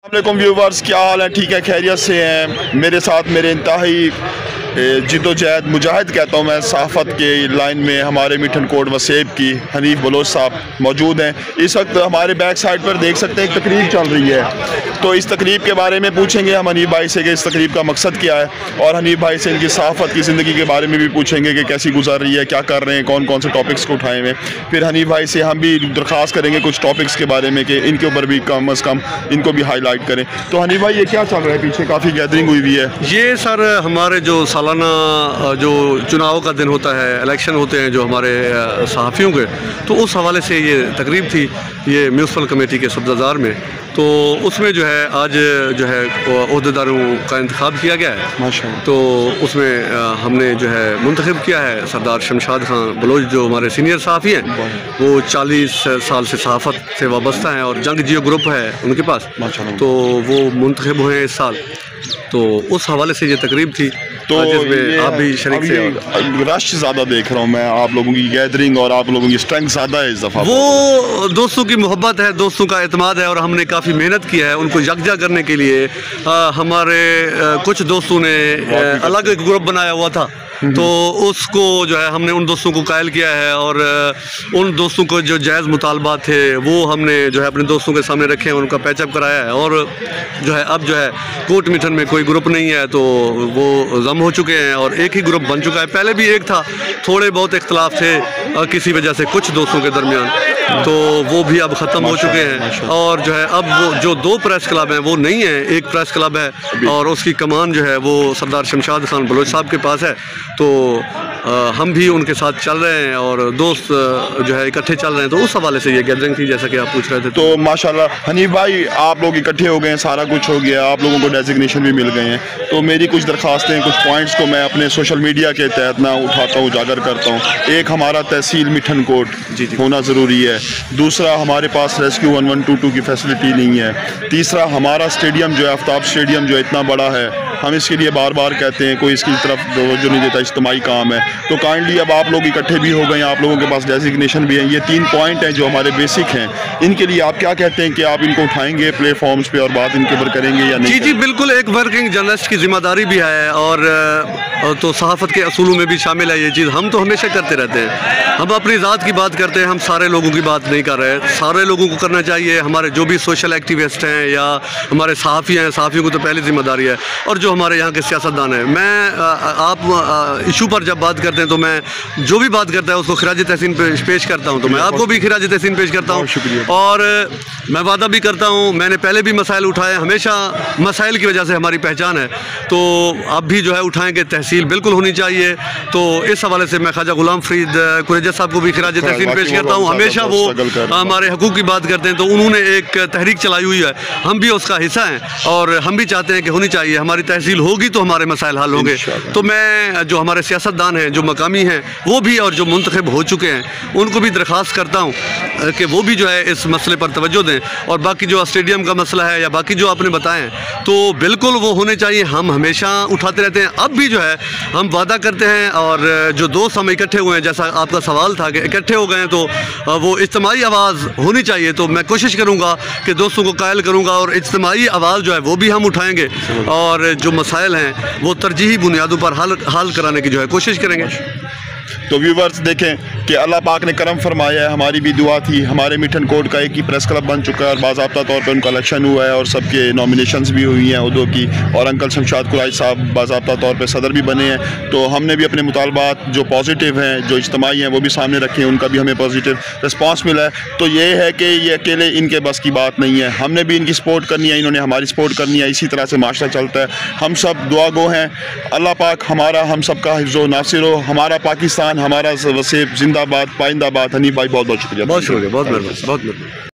अस्सलामुअलैकुम व्यूवर्स, क्या हाल है? ठीक है, खैरियत से हैं। मेरे साथ मेरे इंतहाई जिद्दोजहद मुजाहिद कहता हूँ मैं सहाफ़त के लाइन में हमारे मिठन कोट वसेब की हनीफ बलोच साहब मौजूद हैं। इस वक्त हमारे बैक साइड पर देख सकते हैं एक तकरीब चल रही है, तो इस तकरीब के बारे में पूछेंगे हम हनीफ भाई से कि इस तकरीब का मकसद क्या है, और हनीफ भाई से इनकी सहाफ़त की ज़िंदगी के बारे में भी पूछेंगे कि कैसी गुजर रही है, क्या कर रहे हैं, कौन कौन से टॉपिक्स को उठाए हुए। फिर हनीफ भाई से हम भी दरख्वास्त करेंगे कुछ टॉपिक्स के बारे में कि इनके ऊपर भी कम अज़ कम इनको भी हाईलाइट करें। तो हनीफ भाई, ये क्या चल रहा है? पीछे काफ़ी गैदरिंग हुई है। ये सर हमारे जो सालाना जो चुनाव का दिन होता है, इलेक्शन होते हैं जो हमारे सहाफ़ियों के, तो उस हवाले से ये तकरीब थी ये म्यूनसिपल कमेटी के सब्ज़ादार में। तो उसमें जो है आज जो है ओहदेदारों का इंतखाब किया गया है माशाअल्लाह। तो उसमें हमने जो है मुंतखब किया है सरदार शमशाद खान बलोच, जो हमारे सीनियर सहाफ़ी हैं। वो 40 साल से सहाफ़त से वाबस्ता हैं और जंग जियो ग्रुप है उनके पास, तो वो मुंतखब हुए हैं इस साल। तो उस हवाले से ये तकरीब थी। तो आप भी शरीक से। रश ज़्यादा देख रहा हूँ मैं, आप लोगों की गैदरिंग और आप लोगों की स्ट्रेंथ ज़्यादा है इस दफ़ा। वो दोस्तों की मोहब्बत है, दोस्तों का एतमाद है, और हमने काफ़ी मेहनत की है उनको यकजा करने के लिए। हमारे कुछ दोस्तों ने अलग एक ग्रुप बनाया हुआ था, तो उसको जो है हमने उन दोस्तों को कायल किया है, और उन दोस्तों को जो जायज़ मुतालबात थे वो हमने जो है अपने दोस्तों के सामने रखे हैं, उनका पैचअप कराया है। और जो है अब जो है कोट मिठन में कोई ग्रुप नहीं है, तो वो जम हो चुके हैं और एक ही ग्रुप बन चुका है। पहले भी एक था, थोड़े बहुत इख्तलाफ थे किसी वजह से कुछ दोस्तों के दरमियान, तो वो भी अब ख़त्म हो चुके हैं। और जो है अब वो जो 2 प्रेस क्लब हैं वो नहीं है, एक प्रेस क्लब है और उसकी कमान जो है वो सरदार शमशाद खान बलोच साहब के पास है। तो हम भी उनके साथ चल रहे हैं और दोस्त जो है इकट्ठे चल रहे हैं। तो उस हवाले से ये गैदरिंग थी जैसा कि आप पूछ रहे थे। तो माशाल्लाह हनीफ भाई, आप लोग इकट्ठे हो गए हैं, सारा कुछ हो गया, आप लोगों को डेजिग्नेशन भी मिल गए हैं। तो मेरी कुछ दरख्वास्तें, कुछ पॉइंट्स को मैं अपने सोशल मीडिया के तहत ना उठाता हूँ, उजागर करता हूँ। एक, हमारा तहसील मिठन कोट होना ज़रूरी है। दूसरा, हमारे पास रेस्क्यू 1122 की फैसिलिटी नहीं है। तीसरा, हमारा स्टेडियम जो है आफ्ताब स्टेडियम जो इतना बड़ा है, हम इसके लिए बार बार कहते हैं, कोई इसकी तरफ तवज्जो नहीं देता, इज्तिमाई काम है। तो काइंडली अब आप लोग इकट्ठे भी हो गए हैं, आप लोगों के पास डेजिग्नेशन भी है। ये 3 पॉइंट हैं जो हमारे बेसिक हैं, इनके लिए आप क्या कहते हैं कि आप इनको उठाएंगे प्लेटफॉर्म्स पे और बात इनके ऊपर करेंगे या नहीं? जी बिल्कुल, एक वर्किंग जर्नलिस्ट की जिम्मेदारी भी है, और तो सहाफ़त के असूलों में भी शामिल है ये चीज़। हम तो हमेशा करते रहते हैं, हम अपनी ज़ात की बात करते हैं, हम सारे लोगों की बात नहीं कर रहे। सारे लोगों को करना चाहिए, हमारे जो भी सोशल एक्टिविस्ट हैं या हमारे सहाफ़ी हैं, सहाफ़ियों को तो पहली जिम्मेदारी है। और जो हमारे यहाँ के सियासतदान हैं, मैं आप इशू पर जब बात करते हैं तो मैं जो भी बात करता है उसको खिराज तहसीन पेश करता हूँ। तो मैं आपको भी खिराज तहसीन पेश करता हूँ, और मैं वादा भी करता हूँ, मैंने पहले भी मसाइल उठाए, हमेशा मसाइल की वजह से हमारी पहचान है। तो अब भी जो है उठाएँगे, तहसील बिल्कुल होनी चाहिए। तो इस हवाले से मैं ख्वाजा गुलाम फरीद कुरैजा साहब को भी खिराज तहसीन पेश करता हूँ। हमेशा वो हमारे हकूक़ की बात करते हैं, तो उन्होंने एक तहरीक चलाई हुई है, हम भी उसका हिस्सा हैं, और हम भी चाहते हैं कि होनी चाहिए। हमारी तहसील होगी तो हमारे मसाइल हल होंगे। तो मैं जो हमारे सियासतदान हैं, जो मकामी हैं, वो भी और जो मुंतखब हो चुके हैं, उनको भी दरख्वास्त करता हूँ कि वो भी जो है इस मसले पर तवज्जो दें। और बाकी जो स्टेडियम का मसला है या बाकी जो आपने बताएं, तो बिल्कुल वो होने चाहिए, हम हमेशा उठाते रहते हैं। अब भी जो है हम वादा करते हैं, और जो दोस्त हम इकट्ठे हुए हैं, जैसा आपका सवाल था कि इकट्ठे हो गए हैं, तो वो इज्तिमाई आवाज़ होनी चाहिए। तो मैं कोशिश करूँगा कि दोस्तों को कायल करूँगा, और इज्तिमाई आवाज़ जो है वो भी हम उठाएँगे, और जो मसाइल हैं वो तरजीही बुनियादों पर हल कराने की जो है कोशिश करेंगे। तो व्यूवर्स देखें कि अल्लाह पाक ने करम फरमाया है, हमारी भी दुआ थी। हमारे मिठन कोट का एक ही प्रेस क्लब बन चुका है, और बाज़ाब्ता तौर पे उनका इलेक्शन हुआ है, और सबके नॉमिनेशंस भी हुई हैं उहदों की, और अंकल शमशाद कुरैशी साहब बाज़ाब्ता तौर पे सदर भी बने हैं। तो हमने भी अपने मुतालबात जो पॉजिटिव हैं, जो इज्तिमाई हैं, वो भी सामने रखे हैं, उनका भी हमें पॉजिटिव रिस्पॉन्स मिला है। तो ये है कि ये अकेले इनके बस की बात नहीं है, हमने भी इनकी सपोर्ट करनी है, इन्होंने हमारी सपोर्ट करनी है। इसी तरह से माशरा चलता है, हम सब दुआ गो हैं। अल्लाह पाक हमारा हम सब का हिफ्ज़ व नासिर हो, हमारा पाकिस्तान, हमारा वसेब जिंदाबाद, पाइंदाबाद। हनीफ भाई बहुत बहुत शुक्रिया। बहुत शुक्रिया, बहुत मेहरबानी, बहुत मेहरबानी।